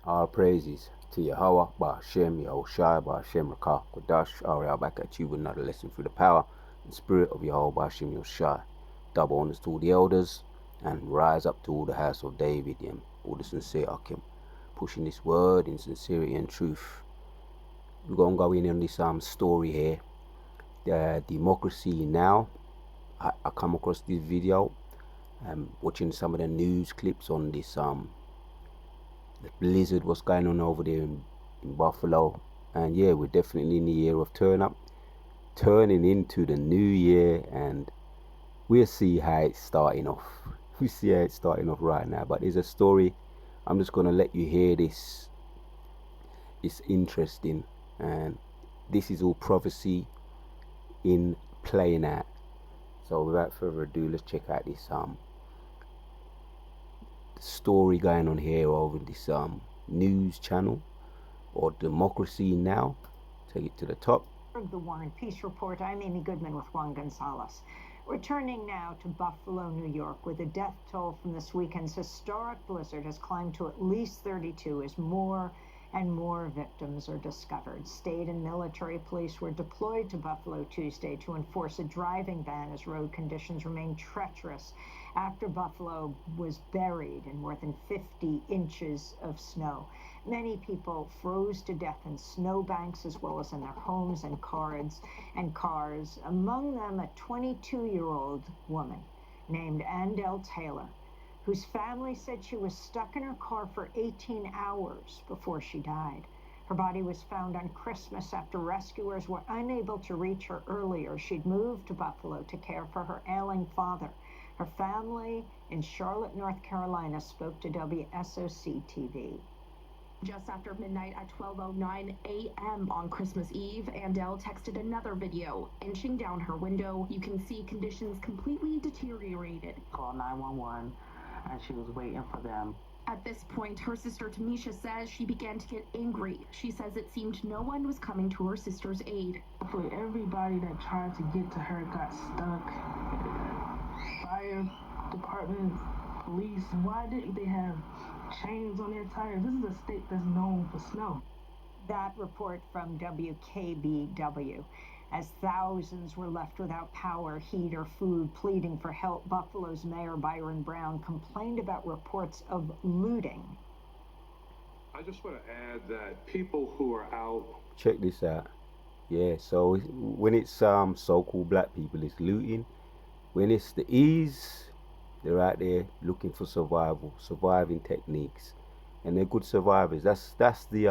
All praises to Yahweh, Ba'ashem, Yahushai, Ba'ashem, Rakah, Kodash, Ariel, back at you with another lesson through the power and spirit of Yahweh, Ba'ashem, Yahushai. Double honors to all the elders, and rise up to all the house of David, and all the sincere Akim, pushing this word in sincerity and truth. We're going to go in on this story here, Democracy Now! I come across this video, watching some of the news clips on this the blizzard, what's going on over there in Buffalo. And yeah, we're definitely in the year of turning into the new year, and we'll see how it's starting off. We see how it's starting off right now, but there's a story. I'm just gonna let you hear this. It's interesting, and this is all prophecy in playing out. So without further ado, let's check out this story going on here over this news channel, or Democracy Now! Take it to the top. The War and Peace Report. I'm Amy Goodman with Juan Gonzalez. Returning now to Buffalo, New York, where the death toll from this weekend's historic blizzard has climbed to at least 32 as more and more victims are discovered. State and military police were deployed to Buffalo Tuesday to enforce a driving ban as road conditions remain treacherous after Buffalo was buried in more than 50 inches of snow. Many people froze to death in snowbanks as well as in their homes and cars, among them a 22-year-old woman named Andell Taylor, whose family said she was stuck in her car for 18 hours before she died. Her body was found on Christmas after rescuers were unable to reach her earlier. She'd moved to Buffalo to care for her ailing father. Her family in Charlotte, North Carolina spoke to WSOC TV. Just after midnight at 12:09 a.m. on Christmas Eve, Andell texted another video. Inching down her window, you can see conditions completely deteriorated. Called 911, and she was waiting for them. At this point, her sister Tamisha says she began to get angry. She says it seemed no one was coming to her sister's aid. For everybody that tried to get to her got stuck. Fire department, police, why didn't they have chains on their tires? This is a state that's known for snow. That report from WKBW. As thousands were left without power, heat, or food, pleading for help, Buffalo's Mayor Byron Brown complained about reports of looting. I just want to add that people who are out... Check this out. Yeah, so when it's so-called black people, it's looting. When it's the ease, they're out there looking for surviving techniques, and they're good survivors. That's the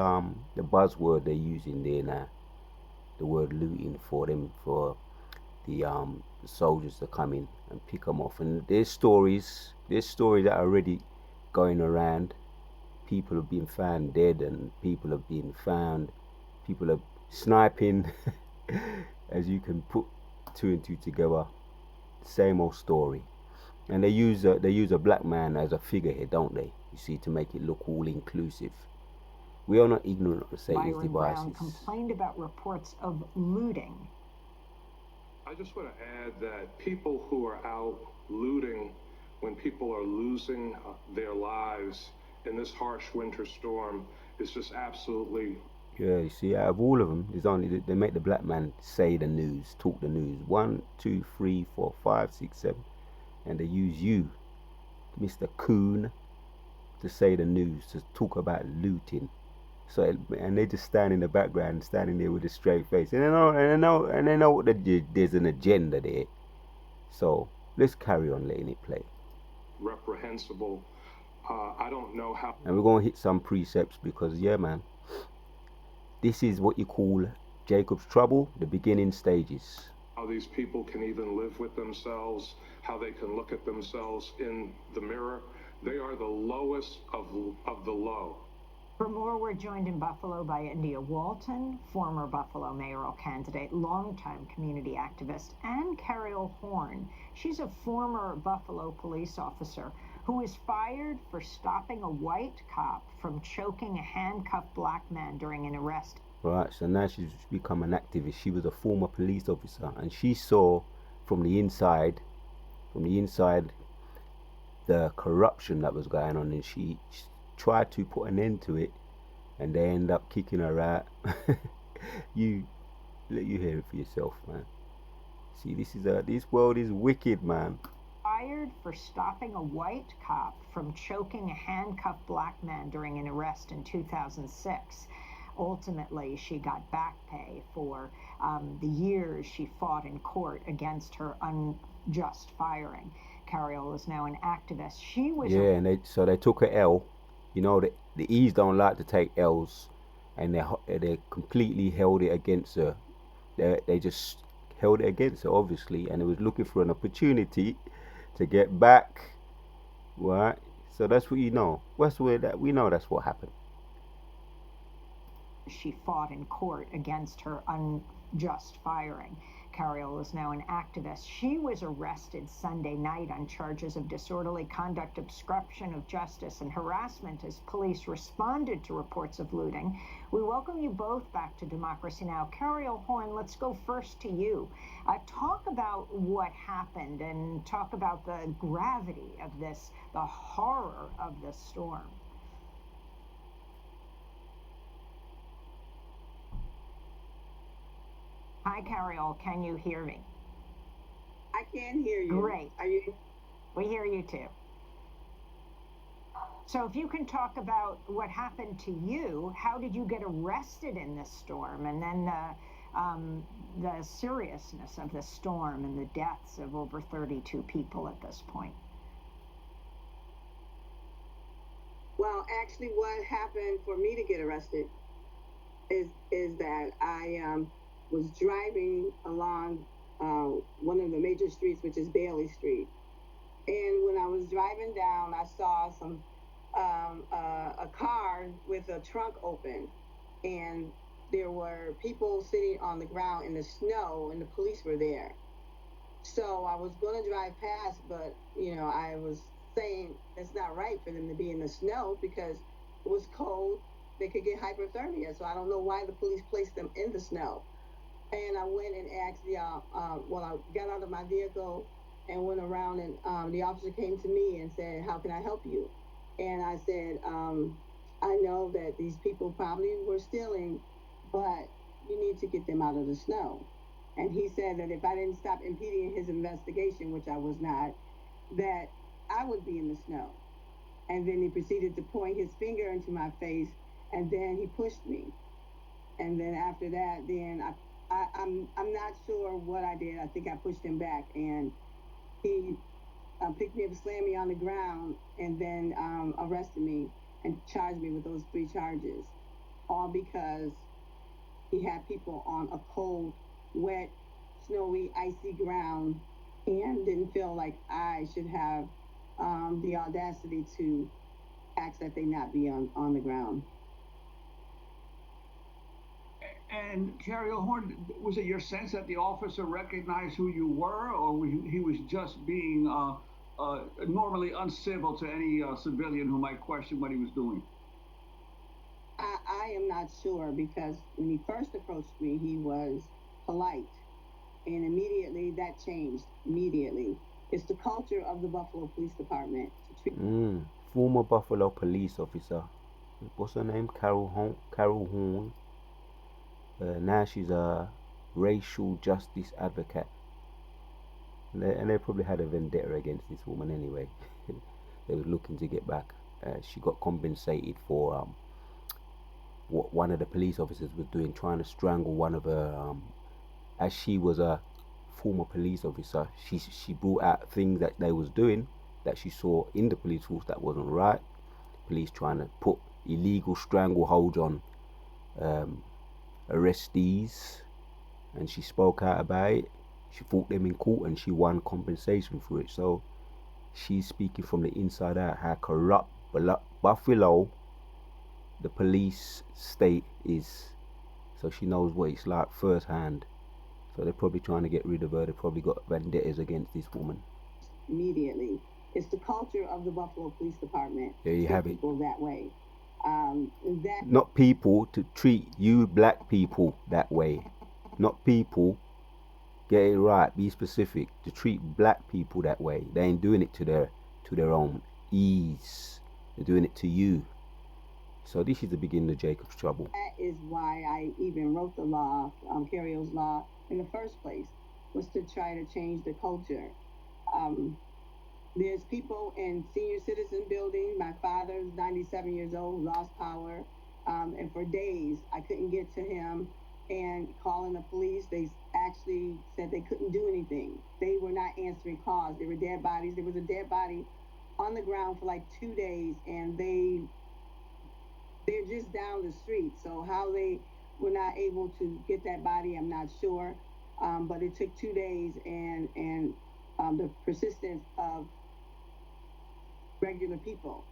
buzzword they're using there now. The word looting for them, for the soldiers to come in and pick them off. And there's stories that are already going around. People have been found dead, and people have been found. People are sniping. As you can put two and two together, same old story. And they use a black man as a figurehead, don't they? You see, to make it look all inclusive. We are not ignorant of Satan's Byron devices. Brown complained about reports of looting. I just want to add that people who are out looting when people are losing their lives in this harsh winter storm is just absolutely... Yeah, you see, out of all of them, it's only they make the black man say the news, talk the news. 1, 2, 3, 4, 5, 6, 7. And they use you, Mr. Coon, to say the news, to talk about looting. So, and they just stand in the background, standing there with a straight face, and they know that there's an agenda there. So let's carry on letting it play. Reprehensible. I don't know how. And we're gonna hit some precepts because, yeah, man, this is what you call Jacob's trouble, the beginning stages. How these people can even live with themselves, how they can look at themselves in the mirror. They are the lowest of the low. For more, we're joined in Buffalo by India Walton, former Buffalo mayoral candidate, longtime community activist, and Carol Horn. She's a former Buffalo police officer who was fired for stopping a white cop from choking a handcuffed black man during an arrest. Right, so now she's become an activist. She was a former police officer, and she saw from the inside, the corruption that was going on, and she tried to put an end to it and they end up kicking her out. You let you hear it for yourself, man. See, this world is wicked, man. Fired for stopping a white cop from choking a handcuffed black man during an arrest in 2006. Ultimately, she got back pay for the years she fought in court against her unjust firing. Carriol is now an activist. She was Yeah, and they took a L. You know, the E's don't like to take L's, and they completely held it against her. They just held it against her, obviously, and it was looking for an opportunity to get back, right? So that's what you know. We know that's what happened. She fought in court against her unjust firing. Carriol is now an activist. She was arrested Sunday night on charges of disorderly conduct, obstruction of justice, and harassment as police responded to reports of looting. We welcome you both back to Democracy Now! Carriol Horne, let's go first to you. Talk about what happened and talk about the gravity of this, the horror of this storm. Hi, Carriol. Can you hear me? I can hear you. Great. Are you? We hear you too. So if you can talk about what happened to you, how did you get arrested in this storm? And then the seriousness of the storm and the deaths of over 32 people at this point. Well, actually, what happened for me to get arrested is that I was driving along one of the major streets, which is Bailey Street. And when I was driving down, I saw a car with a trunk open, and there were people sitting on the ground in the snow, and the police were there. So I was going to drive past, but I was saying it's not right for them to be in the snow because it was cold. They could get hypothermia. So I don't know why the police placed them in the snow. And I went and asked I got out of my vehicle and went around, and the officer came to me and said, "How can I help you?" And I said, "I know that these people probably were stealing, but you need to get them out of the snow." And he said that if I didn't stop impeding his investigation, which I was not, that I would be in the snow. And then he proceeded to point his finger into my face, and then he pushed me. And then after that, then I'm not sure what I did. I think I pushed him back, and he picked me up, slammed me on the ground, and then arrested me and charged me with those 3 charges, all because he had people on a cold, wet, snowy, icy ground and didn't feel like I should have the audacity to ask that they not be on the ground. And Carriol Horne, was it your sense that the officer recognized who you were, or he was just being normally uncivil to any civilian who might question what he was doing? I am not sure, because when he first approached me, he was polite, and immediately that changed. Immediately, it's the culture of the Buffalo Police Department to treat. Former Buffalo police officer, what's her name? Carriol Horne. Now she's a racial justice advocate, and they probably had a vendetta against this woman anyway. They were looking to get back. She got compensated for what one of the police officers was doing, trying to strangle one of her. As she was a former police officer, she brought out things that they was doing that she saw in the police force that wasn't right. Police trying to put illegal strangleholds on arrestees, and she spoke out about it. She fought them in court and she won compensation for it. So she's speaking from the inside out how corrupt Buffalo, the police state, is. So she knows what it's like firsthand. So they're probably trying to get rid of her. They probably got vendettas against this woman. Immediately, it's the culture of the Buffalo Police Department. There you have it. People that way. Not people to treat you black people that way. Not people, get it right, be specific, to treat black people that way. They ain't doing it to their own ease. They're doing it to you. So this is the beginning of Jacob's trouble. That is why I even wrote the law, Carrio's law, in the first place, was to try to change the culture. Um, there's people in senior citizen building. My father's 97 years old, lost power, and for days I couldn't get to him. And calling the police, they actually said they couldn't do anything. They were not answering calls. There were dead bodies. There was a dead body on the ground for like 2 days, and they're just down the street. So how they were not able to get that body, I'm not sure. But it took 2 days, and the persistence of regular people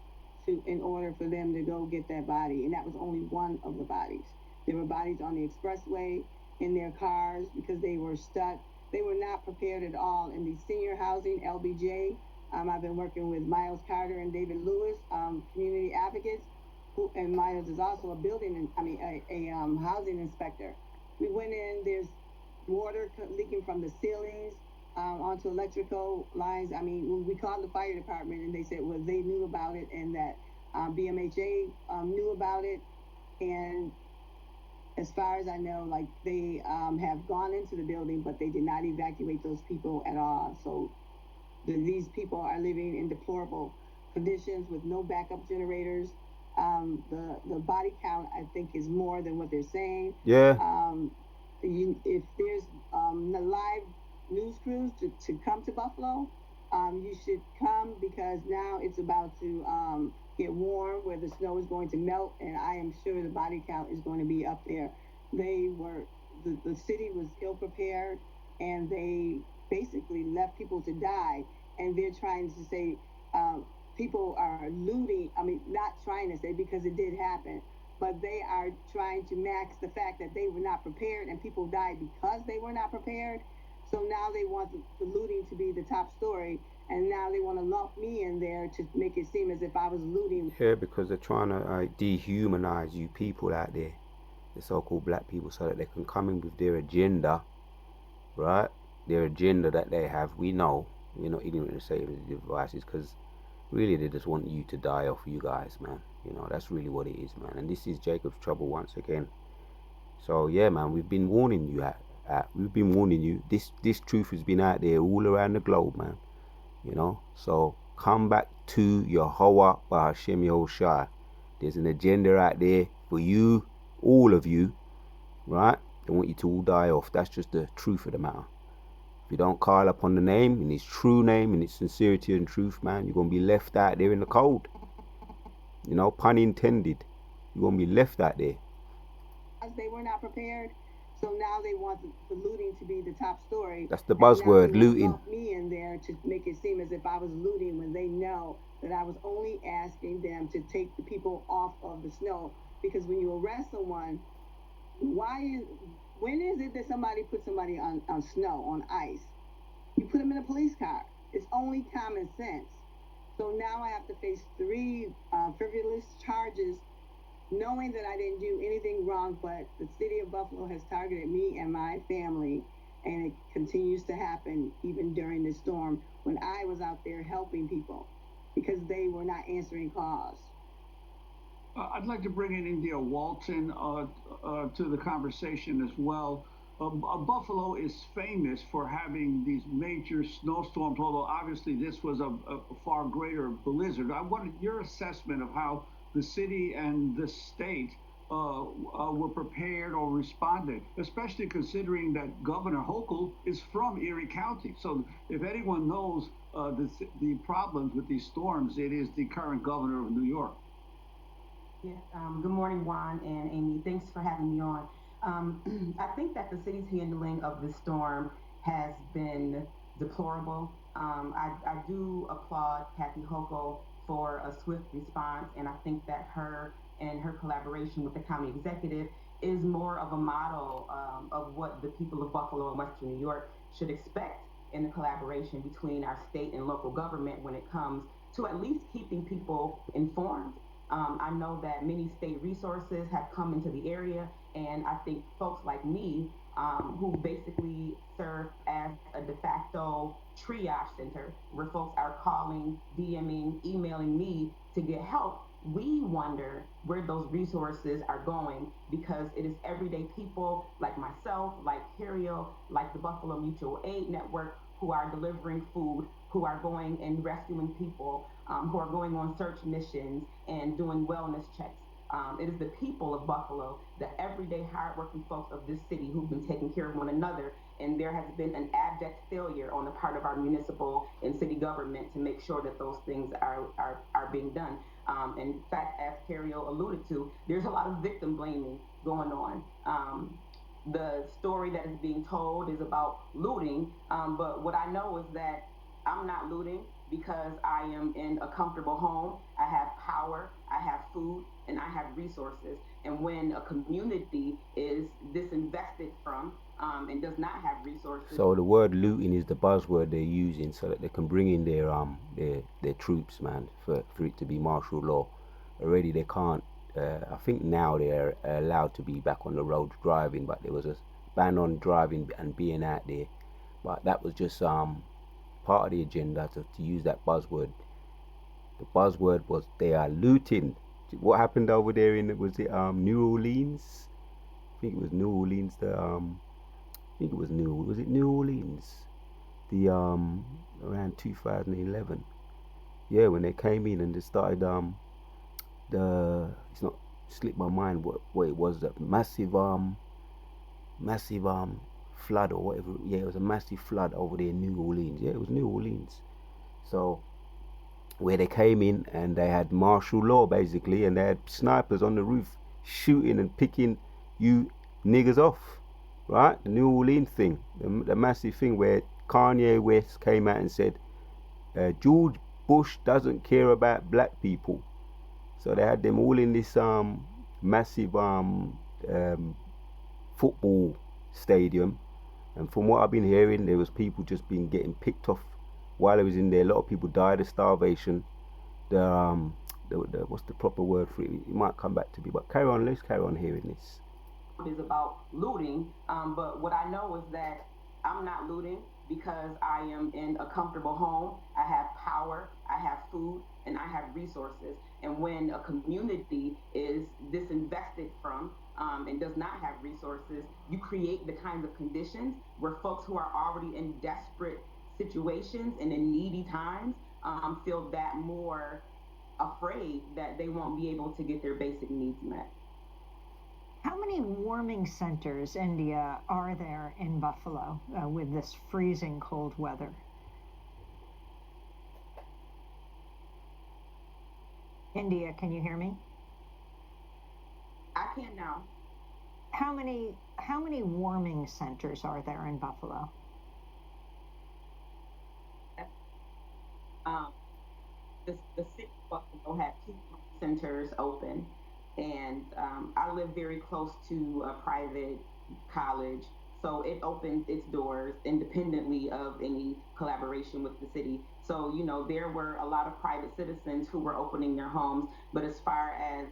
in order for them to go get that body. And that was only one of the bodies. There were bodies on the expressway, in their cars, because they were stuck. They were not prepared at all. In the senior housing, LBJ, I've been working with Miles Carter and David Lewis, community advocates, and Miles is also a housing inspector. We went in, there's water leaking from the ceilings onto electrical lines. I mean, we called the fire department, and they said, well, they knew about it, and that BMHA knew about it. And as far as I know, like, they have gone into the building, but they did not evacuate those people at all. So these people are living in deplorable conditions with no backup generators. The body count, I think, is more than what they're saying. Yeah. If there's the live news crews to come to Buffalo, you should come, because now it's about to get warm, where the snow is going to melt, and I am sure the body count is going to be up there. The city was ill prepared, and they basically left people to die, and they're trying to say people are looting. I mean, not trying to say, because it did happen, but they are trying to max the fact that they were not prepared, and people died because they were not prepared. So now they want the looting to be the top story, and now they want to lump me in there to make it seem as if I was looting. Yeah, because they're trying to dehumanize you people out there, the so-called black people, so that they can come in with their agenda, right? Their agenda that they have. We know, we're not ignorant to say the devices, because really they just want you to die off, you guys, man. You know, that's really what it is, man. And this is Jacob's trouble once again. So yeah, man, we've been warning you. We've been warning you. This truth has been out there all around the globe, man. You know, so come back to Yahweh B'Hashem Yahushua. There's an agenda out there for you, all of you, right? They want you to all die off. That's just the truth of the matter. If you don't call upon the name, in its true name, in its sincerity and truth, man, you're going to be left out there in the cold. You know, pun intended. You're going to be left out there. They were not prepared. So now they want the looting to be the top story. That's the buzzword, looting. Lump me in there to make it seem as if I was looting, when they know that I was only asking them to take the people off of the snow. Because when you arrest someone, when is it that somebody puts somebody on snow, on ice? You put them in a police car. It's only common sense. So now I have to face 3 frivolous charges, knowing that I didn't do anything wrong, but the city of Buffalo has targeted me and my family, and it continues to happen even during this storm, when I was out there helping people, because they were not answering calls. I'd like to bring in India Walton to the conversation as well. Buffalo is famous for having these major snowstorms, although obviously this was a far greater blizzard. I wanted your assessment of how the city and the state were prepared or responded, especially considering that Governor Hochul is from Erie County. So if anyone knows the problems with these storms, it is the current governor of New York. Yeah, good morning, Juan and Amy. Thanks for having me on. I think that the city's handling of the storm has been deplorable. I do applaud Kathy Hochul for a swift response, and I think that her and her collaboration with the county executive is more of a model of what the people of Buffalo and Western New York should expect in the collaboration between our state and local government when it comes to at least keeping people informed. I know that many state resources have come into the area, and I think folks like me, who basically serve as a de facto triage center, where folks are calling, DMing, emailing me to get help we wonder where those resources are going, because it is everyday people like myself, like Cario, like the Buffalo Mutual Aid Network, who are delivering food, who are going and rescuing people, who are going on search missions and doing wellness checks. It is the people of Buffalo, the everyday hardworking folks of this city, who've been taking care of one another. And there has been an abject failure on the part of our municipal and city government to make sure that those things are being done. In fact, as Cario alluded to, there's a lot of victim blaming going on. The story that is being told is about looting, but what I know is that I'm not looting because I am in a comfortable home. I have power, I have food, and I have resources. And when a community is disinvested from and does not have resources. So the word looting is the buzzword they're using so that they can bring in their troops, man, for it to be martial law. Already they can't. I think now they're allowed to be back on the roads driving, but there was a ban on driving and being out there. But that was just part of the agenda to use that buzzword. The buzzword was they are looting. What happened over there was it New Orleans? I think it was New Orleans. Was it New Orleans? The around 2011. Yeah, when they came in and they started it's not slipped my mind what it was, that massive flood or whatever. Yeah, it was a massive flood over there in New Orleans. Yeah, it was New Orleans. So where they came in and they had martial law basically, and they had snipers on the roof shooting and picking you niggas off, right? The New Orleans thing, the massive thing where Kanye West came out and said George Bush doesn't care about black people. So they had them all in this massive football stadium, and from what I've been hearing, there was people just been getting picked off while I was in there. A lot of people died of starvation. The what's the proper word for it? It might come back to me, but let's carry on hearing this. Is about looting, but what I know is that I'm not looting because I am in a comfortable home. I have power, I have food, and I have resources. And when a community is disinvested from and does not have resources, you create the kinds of conditions where folks who are already in desperate situations and in needy times feel that more afraid that they won't be able to get their basic needs met. How many warming centers, India, are there in Buffalo with this freezing cold weather? India, can you hear me? I can now. How many warming centers are there in Buffalo? The city of Buffalo had 2 centers open, and I live very close to a private college, so it opened its doors independently of any collaboration with the city. So, you know, there were a lot of private citizens who were opening their homes, but as far as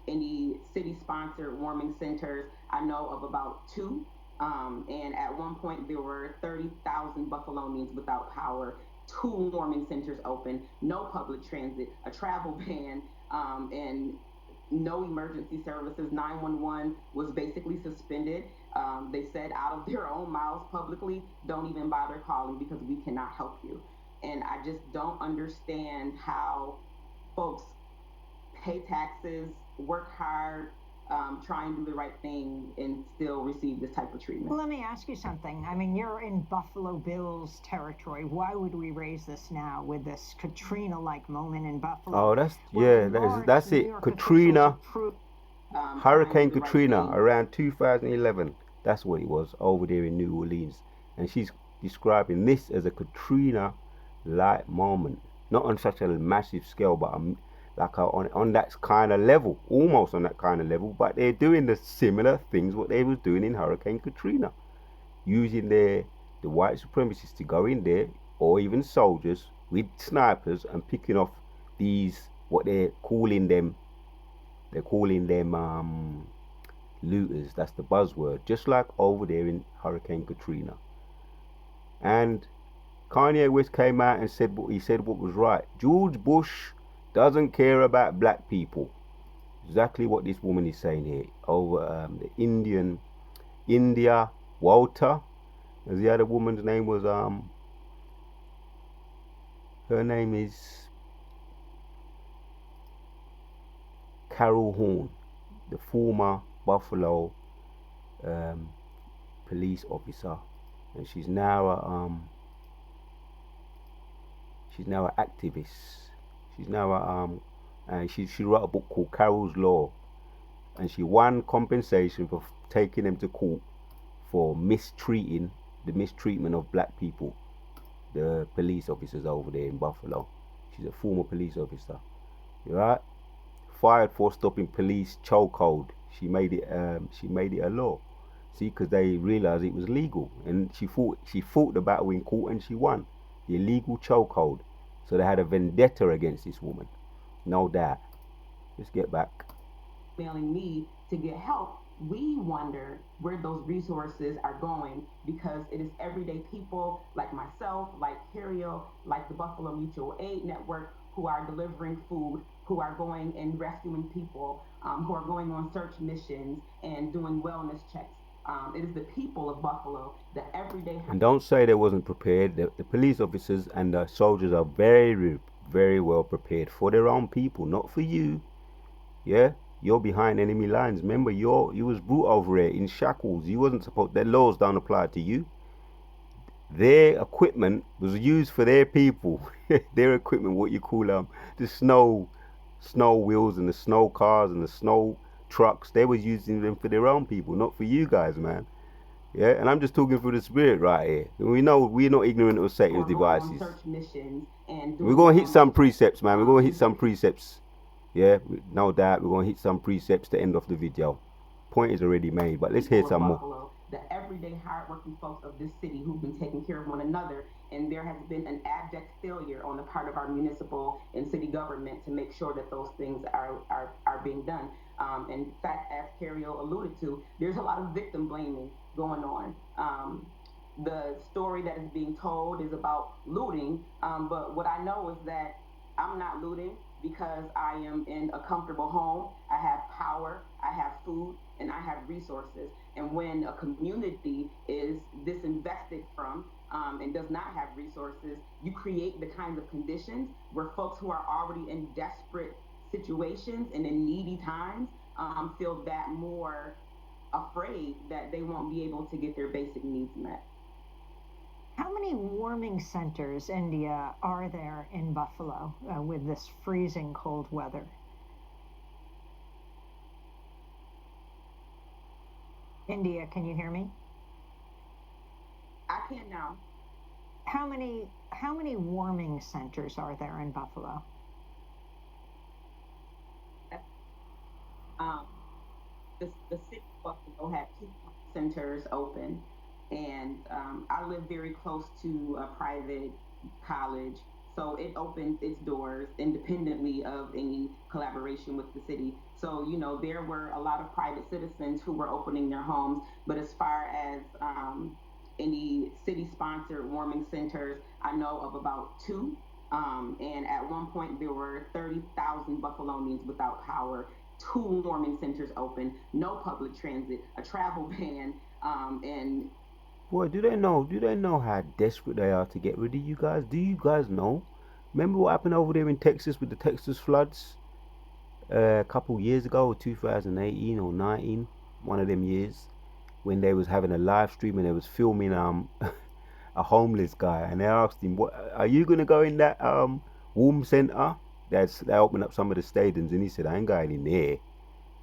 any city-sponsored warming centers, I know of about 2. And at one point, there were 30,000 Buffalonians without power. 2 warming centers open, no public transit, a travel ban, and no emergency services. 911 was basically suspended. They said out of their own mouths publicly, don't even bother calling because we cannot help you. And I just don't understand how folks pay taxes, work hard, try and do the right thing, and still receive this type of treatment. Well, let me ask you something. I mean, you're in Buffalo Bills territory. Why would we raise this now with this Katrina-like moment in Buffalo? Oh, that's it. Katrina, Hurricane Katrina, around 2011. That's what it was over there in New Orleans, and she's describing this as a Katrina-like moment, not on such a massive scale, but like on that kind of level, almost on that kind of level, but they're doing the similar things what they was doing in Hurricane Katrina, using the white supremacists to go in there, or even soldiers with snipers, and picking off these, what they're calling them looters. That's the buzzword, just like over there in Hurricane Katrina. And Kanye West came out and said what was right. George Bush doesn't care about black people. Exactly what this woman is saying here. Over the India Walter, as the other woman's name was her name is Carol Horn, the former Buffalo police officer, and she's now an activist. She's now and she wrote a book called Carol's Law, and she won compensation for taking them to court for mistreatment of black people, the police officers over there in Buffalo. She's a former police officer. You right? Fired for stopping police chokehold. She made it a law. See, because they realized it was legal, and she fought the battle in court and she won the illegal chokehold. So they had a vendetta against this woman, no doubt. Let's get back. Mailing me to get help. We wonder where those resources are going, because it is everyday people like myself, like Cario, like the Buffalo Mutual Aid Network, who are delivering food, who are going and rescuing people, who are going on search missions and doing wellness checks. It is the people of Buffalo, the everyday. And don't say they wasn't prepared. The police officers and the soldiers are very, very well prepared for their own people, not for you. Yeah, you're behind enemy lines. Remember, you was brought over here in shackles. You wasn't supposed. Their laws don't apply to you. Their equipment was used for their people. Their equipment, what you call the snow wheels and the snow cars and the snow trucks, they were using them for their own people, not for you guys, man. Yeah, and I'm just talking through the spirit right here. We know we're not ignorant of Satan's devices. We're going to hit some precepts, man. We're going to hit some precepts. Yeah, no doubt we're going to hit some precepts to end off the video. Point is already made, but let's hear some more. The everyday hardworking folks of this city who've been taking care of one another, and there has been an abject failure on the part of our municipal and city government to make sure that those things are being done. In fact, as Cario alluded to, there's a lot of victim blaming going on. The story that is being told is about looting, but what I know is that I'm not looting because I am in a comfortable home. I have power, I have food, and I have resources. And when a community is disinvested from and does not have resources, you create the kinds of conditions where folks who are already in desperate situations and in needy times feel that more afraid that they won't be able to get their basic needs met. How many warming centers, India, are there in Buffalo with this freezing cold weather? India, can you hear me? I can now. How many warming centers are there in Buffalo? The city of Buffalo had 2 centers open, and I live very close to a private college, so it opened its doors independently of any collaboration with the city. So, you know, there were a lot of private citizens who were opening their homes, but as far as any city-sponsored warming centers, I know of about 2. And at one point, there were 30,000 Buffalonians without power, 2 warming centers open, no public transit, a travel ban, and... Boy, do they know how desperate they are to get rid of you guys? Do you guys know? Remember what happened over there in Texas with the Texas floods? A couple years ago, 2018 or 19, one of them years, when they was having a live stream and they was filming a homeless guy, and they asked him, "What are you gonna go in that warm center?" They opened up some of the stadiums, and he said, "I ain't going in there.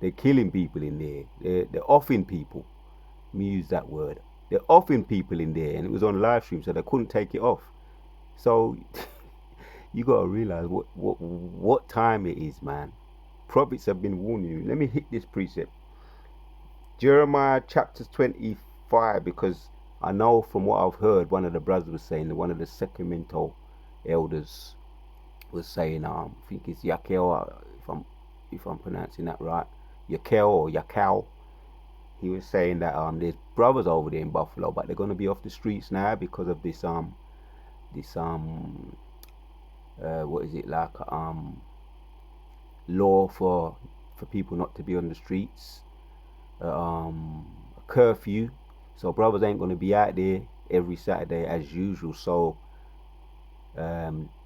They're killing people in there. They're offing people." Let me use that word. They're offing people in there, and it was on live stream, so they couldn't take it off. So you gotta realize what time it is, man. Prophets have been warning you. Let me hit this precept. Jeremiah chapter 25, because I know from what I've heard, one of the brothers was saying, one of the Sacramento elders was saying, I think it's Yakel, if I'm pronouncing that right, Yakel or Yakal. He was saying that there's brothers over there in Buffalo, but they're gonna be off the streets now because of this what is it, like law for people not to be on the streets, a curfew. So brothers ain't going to be out there every Saturday as usual. So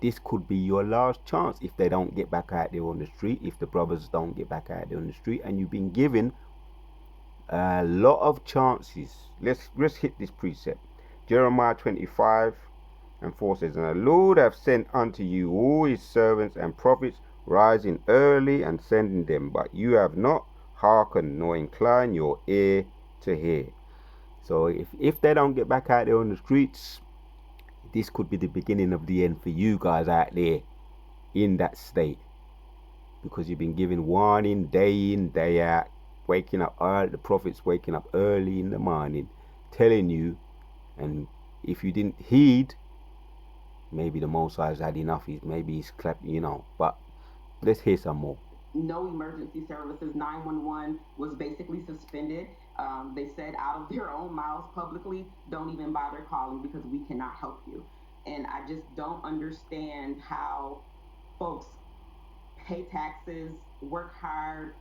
this could be your last chance if they don't get back out there on the street, if the brothers don't get back out there on the street, and you've been given a lot of chances. Let's hit this precept. Jeremiah 25:4 says, and the Lord hath sent unto you all his servants and prophets, rising early and sending them, but you have not hearkened nor inclined your ear to hear. So if they don't get back out there on the streets, this could be the beginning of the end for you guys out there in that state, because you've been given warning day in, day out, waking up early, the prophets waking up early in the morning, telling you, and if you didn't heed, maybe the Most High's had enough. Maybe he's clapped, But let's hear some more. No emergency services. 911 was basically suspended. They said out of their own mouths publicly, don't even bother calling because we cannot help you. And I just don't understand how folks pay taxes, work hard,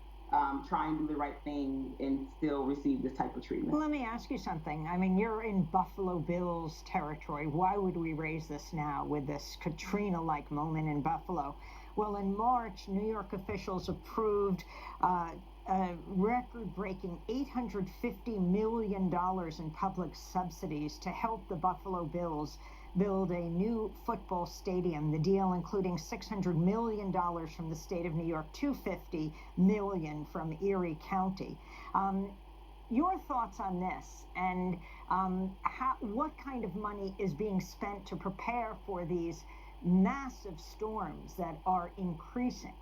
try and do the right thing, and still receive this type of treatment. Well, let me ask you something. I mean, you're in Buffalo Bills territory. Why would we raise this now with this Katrina-like moment in Buffalo? Well, in March, New York officials approved a record-breaking $850 million in public subsidies to help the Buffalo Bills build a new football stadium. The deal including $600 million from the state of New York, $250 million from Erie County. Your thoughts on this, and what kind of money is being spent to prepare for these massive storms that are increasing?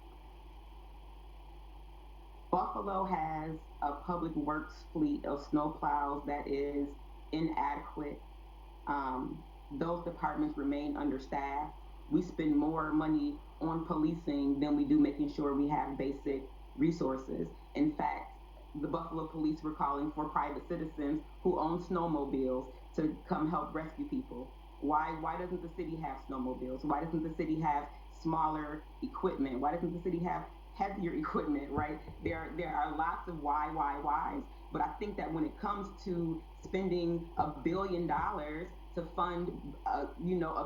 Buffalo has a public works fleet of snowplows that is inadequate. Those departments remain understaffed. We spend more money on policing than we do making sure we have basic resources. In fact, the Buffalo police were calling for private citizens who own snowmobiles to come help rescue people. Why doesn't the city have snowmobiles? Why doesn't the city have smaller equipment? Why doesn't the city have heavier equipment, right? There are lots of whys, but I think that when it comes to spending $1 billion to fund, a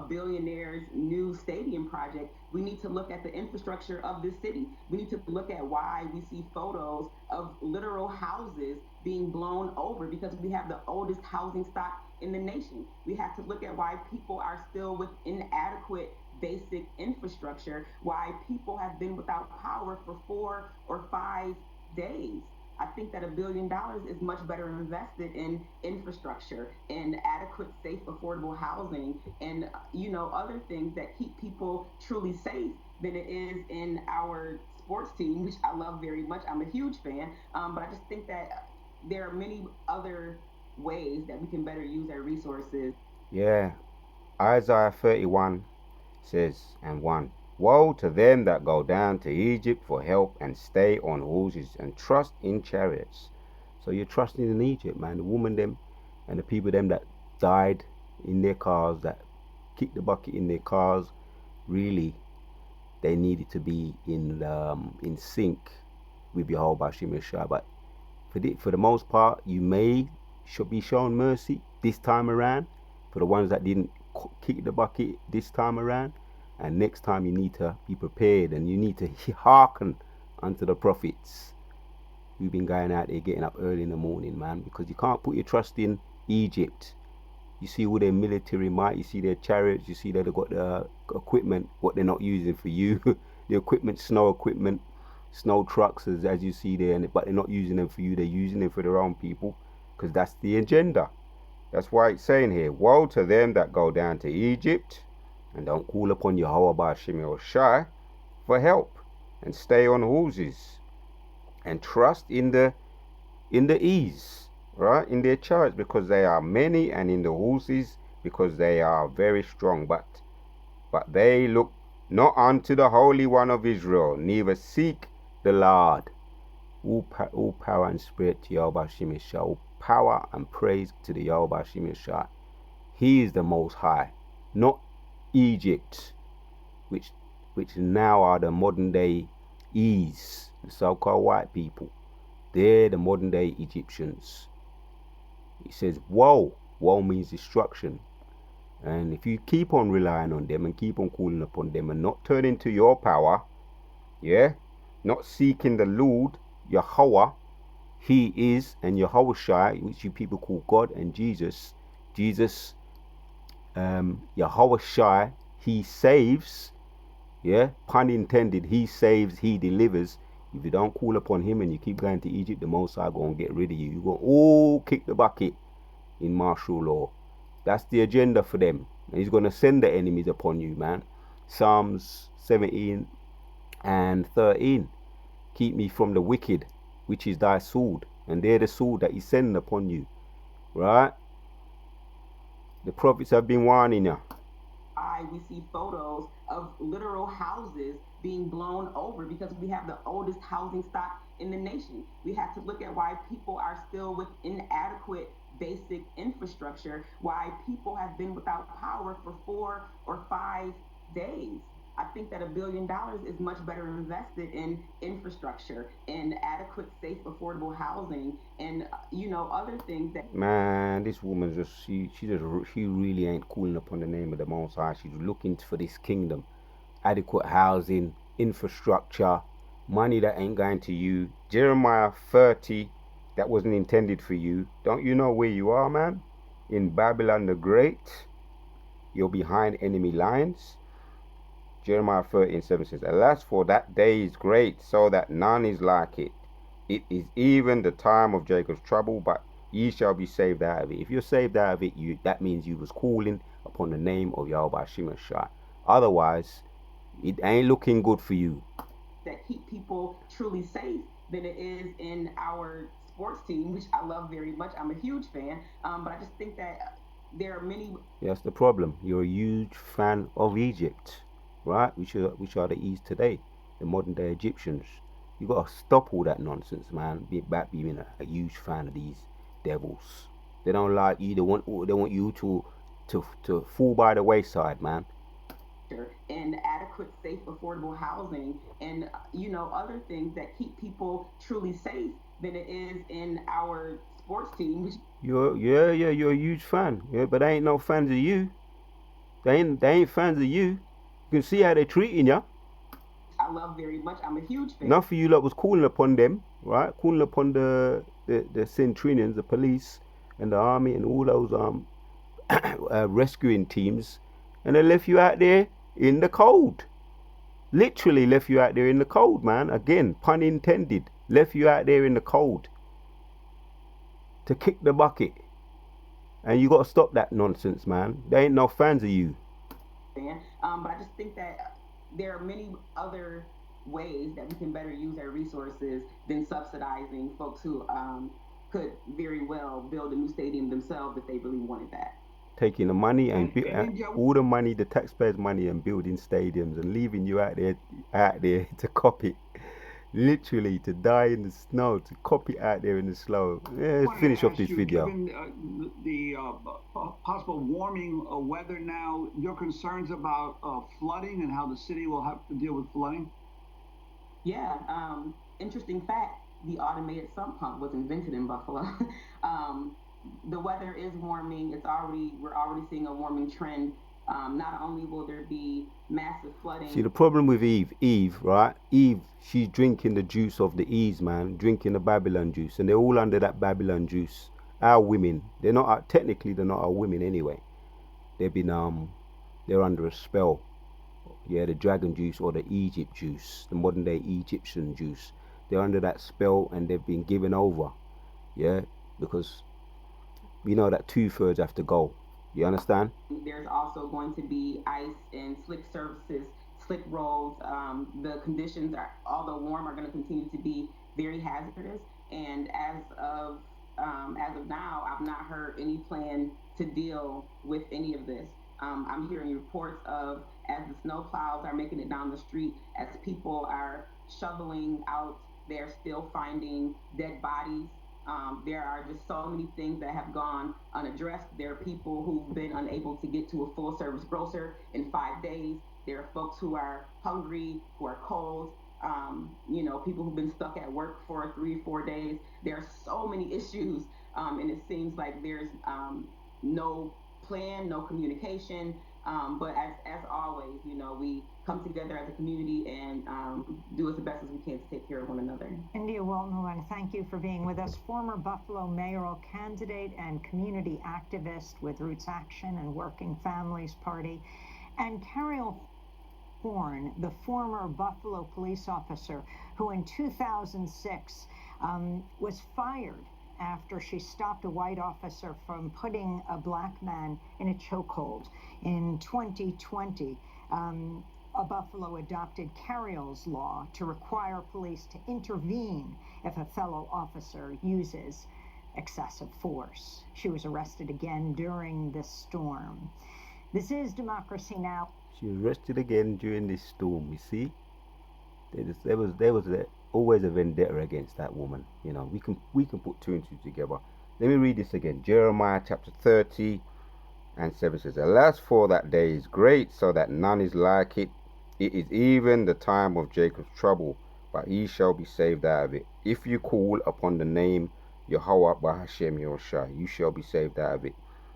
billionaire's new stadium project, we need to look at the infrastructure of this city. We need to look at why we see photos of literal houses being blown over, because we have the oldest housing stock in the nation. We have to look at why people are still with inadequate basic infrastructure, why people have been without power for 4 or 5 days. I think that $1 billion is much better invested in infrastructure and adequate, safe, affordable housing, and other things that keep people truly safe than it is in our sports team, which I love very much. I'm a huge fan, but I just think that there are many other ways that we can better use our resources. Yeah, Isaiah 31 says, and 1, woe to them that go down to Egypt for help and stay on horses and trust in chariots. So you're trusting in Egypt, man. The woman them and the people them that died in their cars, that kicked the bucket in their cars, really, they needed to be in sync with Yehovah Bashim Yeshua. But for the most part, you should be shown mercy this time around for the ones that didn't kick the bucket this time around. And next time you need to be prepared, and you need to hearken unto the prophets. We've been going out there getting up early in the morning, man, because you can't put your trust in Egypt. You see all their military might, you see their chariots, you see that they've got the equipment, what they're not using for you. The equipment, snow trucks, as you see there, but they're not using them for you, they're using them for their own people, because that's the agenda. That's why it's saying here, woe to them that go down to Egypt and don't call upon Yehovah Bashim Yeshua for help, and stay on horses and trust in the ease, right, in their chariots, because they are many, and in the horses, because they are very strong. But they look not unto the Holy One of Israel, neither seek the Lord. All power and spirit to Yehovah Bashim Yeshua. All power and praise to the Yehovah Bashim Yeshua. He is the Most High, not Egypt, which now are the modern day Ease, the so-called white people. They're the modern day Egyptians. He says, woe. Woe means destruction. And if you keep on relying on them and keep on calling upon them and not turning to your power, yeah, not seeking the Lord, Yahweh, He is, and Yahweh Shai, which you people call God, and Jesus, Yahweh Shai, He saves, yeah, pun intended, He saves, He delivers. If you don't call upon Him and you keep going to Egypt, the Most High going to get rid of you. You're going to all kick the bucket in martial law. That's the agenda for them. And He's going to send the enemies upon you, man. Psalms 17 and 13. Keep me from the wicked, which is thy sword. And they're the sword that He's sending upon you. Right? The prophets have been warning you. We see photos of literal houses being blown over because we have the oldest housing stock in the nation. We have to look at why people are still with inadequate basic infrastructure, why people have been without power for 4 or 5 days. I think that $1 billion is much better invested in infrastructure and adequate, safe, affordable housing, and other things that. Man, this woman she really ain't calling upon the name of the Most High. She's looking for this kingdom, adequate housing, infrastructure, money that ain't going to you. Jeremiah 30, that wasn't intended for you. Don't you know where you are, man? In Babylon the Great. You're behind enemy lines. Jeremiah 13:7 says, alas, for that day is great, so that none is like it. It is even the time of Jacob's trouble, but ye shall be saved out of it. If you're saved out of it, that means you was calling upon the name of Yahweh Hashem Shai. Otherwise, it ain't looking good for you. That keep people truly safe than it is in our sports team, which I love very much. I'm a huge fan, but I just think that there are many. That's the problem. You're a huge fan of Egypt, right? Which are the East today, the modern day Egyptians. You gotta stop all that nonsense, man. Be back being a huge fan of these devils. They don't like you. They want you to fall by the wayside, man. And adequate, safe, affordable housing, and other things that keep people truly safe than it is in our sports team. You're a huge fan, yeah, but they ain't no fans of you. They ain't fans of you. You can see how they're treating you. I love very much. I'm a huge fan. Enough of you lot was calling upon them, right? Calling upon the centurions, the police, and the army, and all those rescuing teams, and they left you out there in the cold. Literally left you out there in the cold, man. Again, pun intended. Left you out there in the cold to kick the bucket. And you got to stop that nonsense, man. They ain't no fans of you. But I just think that there are many other ways that we can better use our resources than subsidizing folks who could very well build a new stadium themselves if they really wanted that. Taking the money and all the money, the taxpayers' money, and building stadiums and leaving you out there to copy, literally to die in the snow, to copy out there in the snow. Yeah, let's finish off this video. Given the possible warming weather now, your concerns about flooding and how the city will have to deal with flooding? Yeah, interesting fact, the automated sump pump was invented in Buffalo. The weather is warming. We're already seeing a warming trend. Not only will there be massive flooding. See, the problem with Eve, right? Eve, she's drinking the juice of the Eves, man, drinking the Babylon juice, and they're all under that Babylon juice. Our women, they're not technically they're not our women anyway. They've been they're under a spell. Yeah, the dragon juice or the Egypt juice, the modern day Egyptian juice. They're under that spell and they've been given over. Yeah, because we know that 2/3 have to go. You understand? There's also going to be ice and slick surfaces, slick roads. The conditions, although warm, are going to continue to be very hazardous. And as of now, I've not heard any plan to deal with any of this. I'm hearing reports of, as the snow plows are making it down the street, as people are shoveling out, they're still finding dead bodies. There are just so many things that have gone unaddressed. There are people who've been unable to get to a full service grocer in 5 days. There are folks who are hungry, who are cold. You know, people who've been stuck at work for 3, 4 days. There are so many issues, and it seems like there's no plan, no communication. But as always, you know, we come together as a community and do as the best as we can to take care of one another. India Walton, I want to thank you for being with us. Former Buffalo mayoral candidate and community activist with Roots Action and Working Families Party. And Cariol Horn, the former Buffalo police officer who in 2006 was fired after she stopped a white officer from putting a black man in a chokehold. In 2020, Buffalo adopted Cariol's law to require police to intervene if a fellow officer uses excessive force. She was arrested again during this storm. This is Democracy Now! She was arrested again during this storm, you see. There was always a vendetta against that woman. You know, we can put 2 and 2 together. Let me read this again. Jeremiah chapter 30 and 7 says, "Alas, for that day is great, so that none is like it. It is even the time of Jacob's trouble, but he shall be saved out of it. If you call upon the name Yahweh Bahashem Yoshai, you shall be saved out of it.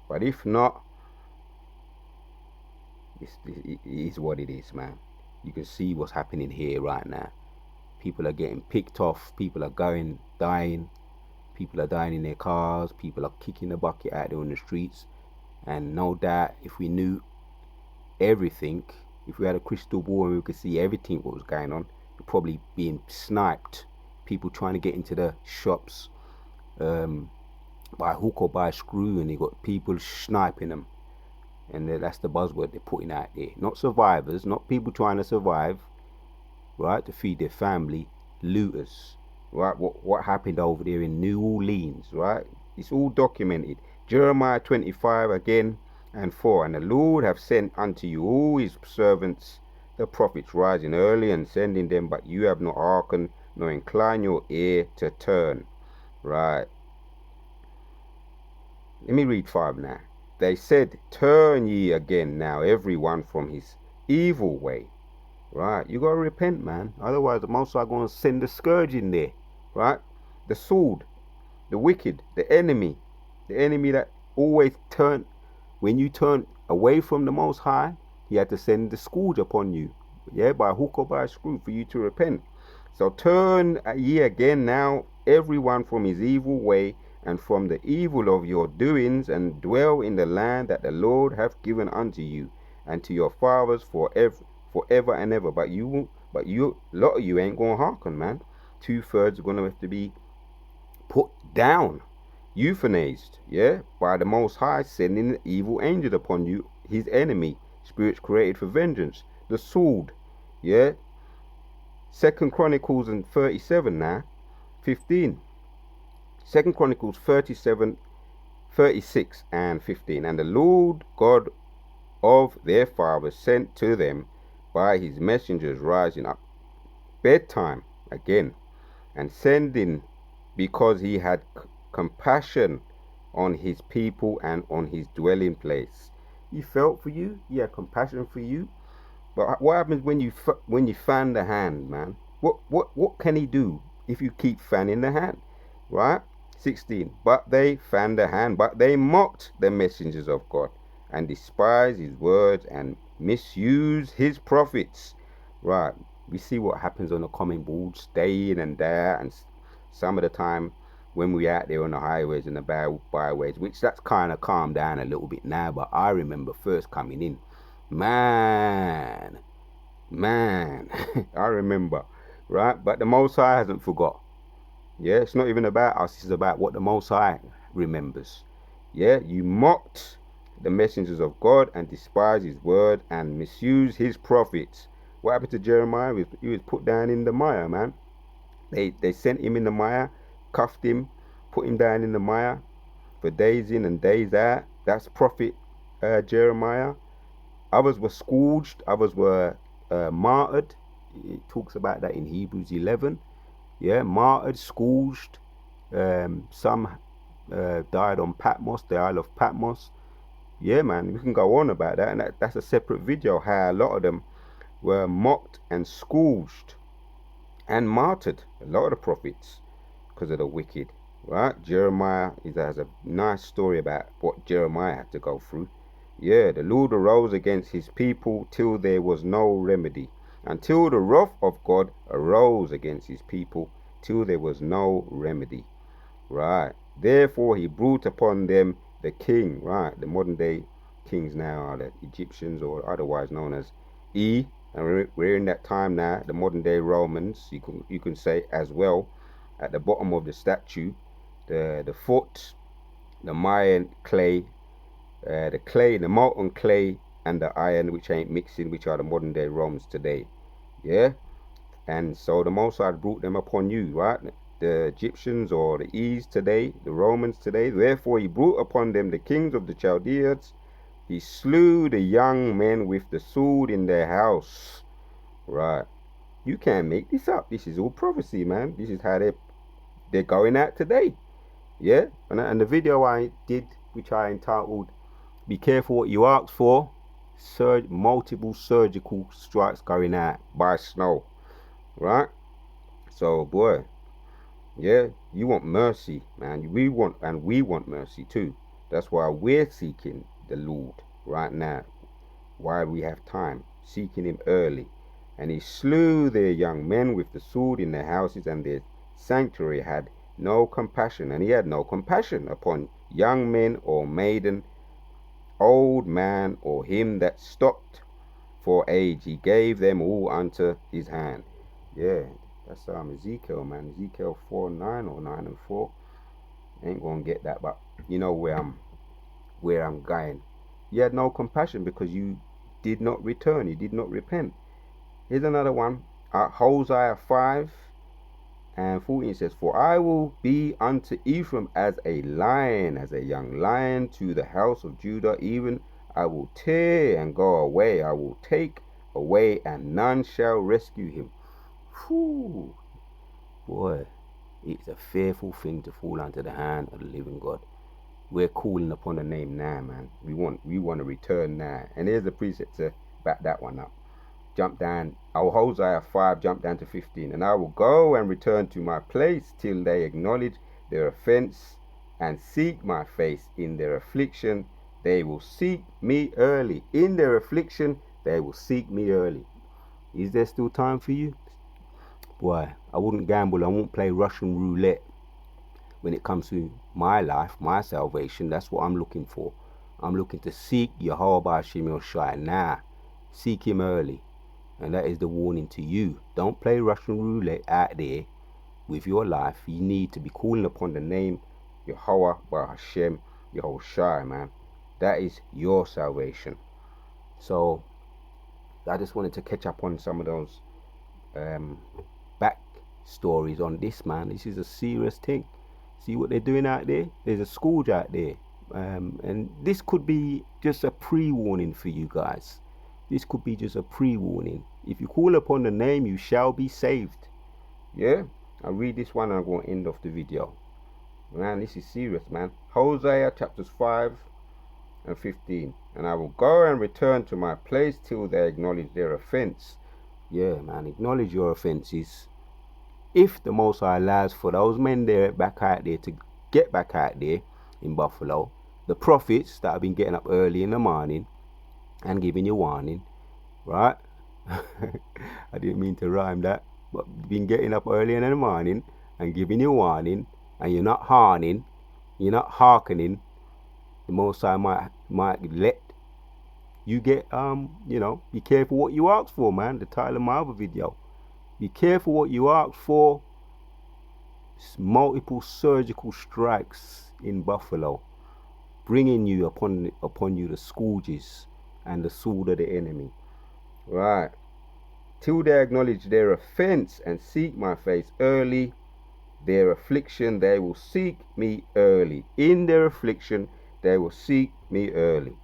But if not," it is what it is, man. You can see what's happening here right now. People are getting picked off. People are dying. People are dying in their cars. People are kicking the bucket out there on the streets. And no doubt, if we knew everything, if we had a crystal ball and we could see everything what was going on, we're probably being sniped. People trying to get into the shops by hook or by screw, and they got people sniping them. And that's the buzzword they're putting out there. Not survivors, not people trying to survive, right, to feed their family. Looters, right? What happened over there in New Orleans, right? It's all documented. Jeremiah 25 again and 4. "And the Lord have sent unto you all his servants, the prophets, rising early and sending them, but you have not hearkened, nor incline your ear to turn." Right. Let me read 5 now. "They said, Turn ye again now, every one from his evil way." Right, you gotta repent, man. Otherwise, the Most High gonna send the scourge in there. Right, the sword, the wicked, the enemy that always turn. When you turn away from the Most High, he had to send the scourge upon you. Yeah, by hook or by screw for you to repent. "So turn ye again now, every one from his evil way, and from the evil of your doings, and dwell in the land that the Lord hath given unto you and to your fathers forever and ever." But a lot of you ain't gonna hearken, man. 2/3 are gonna have to be put down, euthanized, yeah, by the Most High, sending the evil angel upon you, his enemy, spirits created for vengeance, the sword, yeah. 2 Chronicles and 37 now, 15. 2 Chronicles 37, 36 and 15. "And the Lord God of their fathers sent to them by his messengers rising up bedtime again, and sending, because he had compassion on his people and on his dwelling place." He felt for you. He had compassion for you. But what happens when you fan the hand, man? What can he do if you keep fanning the hand, right? 16. "But they fanned the hand, but they mocked the messengers of God, and despised his words, and misused his prophets." Right, we see what happens on the comment boards day in and day out, and some of the time when we out there on the highways and the byways, which that's kind of calmed down a little bit now, but I remember first coming in, man, I remember, right? But the Most High hasn't forgot. Yeah, it's not even about us, it's about what the Most High remembers. Yeah, you mocked the messengers of God and despised his word and misused his prophets. What happened to Jeremiah? He was put down in the mire, man. They sent him in the mire, cuffed him, put him down in the mire for days in and days out. That's prophet Jeremiah. Others were scourged, others were martyred. It talks about that in Hebrews 11. Yeah, martyred, scourged. Some died on Patmos, the Isle of Patmos. Yeah, man, we can go on about that, and that's a separate video, how a lot of them were mocked and scourged. and martyred a lot of the prophets because of the wicked, right? Jeremiah has a nice story about what Jeremiah had to go through. Yeah, the Lord arose against his people till there was no remedy, until the wrath of God arose against his people till there was no remedy, right? Therefore he brought upon them the king, right? The modern day kings now are the Egyptians, or otherwise known as E, and we're in that time now, the modern day Romans, you can say as well. At the bottom of the statue, the foot, the Mayan clay, the molten clay, and the iron which ain't mixing, which are the modern day Romans today. Yeah, and so the Most High brought them upon you, right? The Egyptians or the E's today, the Romans today. Therefore he brought upon them the kings of the Chaldeans. He slew the young men with the sword in their house. Right. You can't make this up. This is all prophecy, man. This is how they're going out today. Yeah. And the video I did, which I entitled "Be Careful What You Ask For," multiple surgical strikes going out by snow. Right. So boy, yeah, you want mercy, man. We want mercy too. That's why we're seeking the Lord right now, while we have time, seeking him early. And he slew their young men with the sword in their houses, and their sanctuary had no compassion. And he had no compassion upon young men or maiden, old man, or him that stopped for age. He gave them all unto his hand. Yeah, that's Ezekiel, man. Ezekiel 4:9 or 9:4. Ain't gonna get that, but you know where I'm going. You had no compassion because you did not return. You did not repent. Here's another one. Hosea 5:14 says, "For I will be unto Ephraim as a lion, as a young lion to the house of Judah. Even I will tear and go away. I will take away, and none shall rescue him." Whew. Boy, it's a fearful thing to fall under the hand of the living God. We're calling upon the name now, man. We want to return now. And here's the precept to back that one up. Jump down, Hosea 5, jump down to 15. "And I will go and return to my place till they acknowledge their offense and seek my face. In their affliction they will seek me early." In their affliction they will seek me early. Is there still time for you? Boy, I wouldn't gamble. I won't play Russian roulette when it comes to my life, my salvation. That's what I'm looking for. I'm looking to seek Yahweh B'Hashem Yoshai now. Seek him early. And that is the warning to you. Don't play Russian roulette out there with your life. You need to be calling upon the name Yahweh B'Hashem Yoshai, man. That is your salvation. So I just wanted to catch up on some of those back stories on this, man. This is a serious thing. See what they're doing out there? There's a scourge out there. And this could be just a pre-warning for you guys. This could be just a pre-warning. If you call upon the name, you shall be saved. Yeah? I'll read this one and I'm going to end off the video. Man, this is serious, man. Hosea chapters 5:15. "And I will go and return to my place till they acknowledge their offense." Yeah, man, acknowledge your offenses. If the Most High allows for those men there back out there to get back out there in Buffalo, the prophets that have been getting up early in the morning and giving you warning, right? I didn't mean to rhyme that, but been getting up early in the morning and giving you warning, and you're not hearkening, the Most High might let you get be careful what you ask for, man. The title of my other video. Be careful what you ask for. Multiple surgical strikes in Buffalo, bringing you upon you the scourges and the sword of the enemy. Right. "Till they acknowledge their offense and seek my face early, their affliction they will seek me early." In their affliction they will seek me early.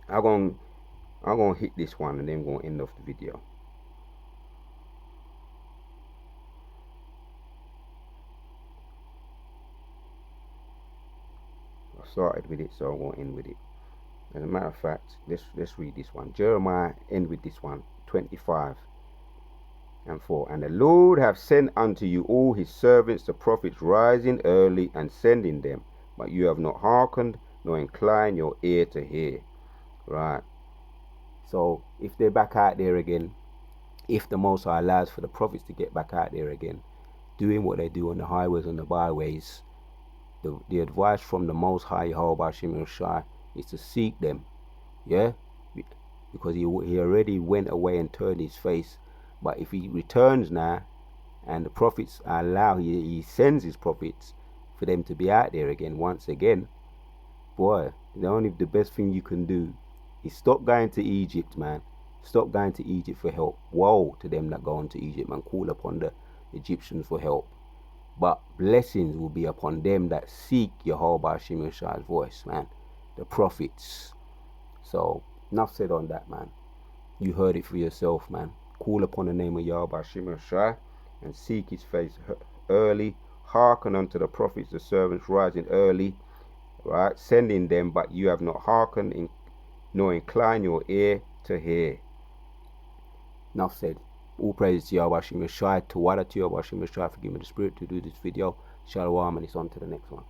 I'm gonna hit this one and then I'm gonna end off the video. I started with it, so I won't end with it. As a matter of fact, let's read this one. Jeremiah, end with this one. 25. and 4. And the Lord hath sent unto you all his servants the prophets, rising early and sending them, but you have not hearkened, nor inclined your ear to hear. Right. So if they're back out there again, if the Most High allows for the prophets to get back out there again, doing what they do on the highways and the byways, the advice from the Most High Yahweh Hashem Yahushua is to seek them. Yeah, because he already went away and turned his face. But if he returns now, and the prophets allow, he sends his prophets for them to be out there again once again, boy, the best thing you can do is stop going to Egypt, man. Stop going to Egypt for help. Woe to them that go into Egypt and call upon the Egyptians for help. But blessings will be upon them that seek Yahweh Hashem Yahushua's voice, man. The prophets. So enough said on that, man. You heard it for yourself, man. Call upon the name of Yahweh Hashem Yahushua and seek his face early. Hearken unto the prophets, the servants, rising early, right, sending them, but you have not hearkened, nor incline your ear to hear. Enough said. All praise to Yahweh Hashem Yahushua, to Yahweh Hashem Yahushua for giving me the spirit to do this video. Shalom, and it's on to the next one.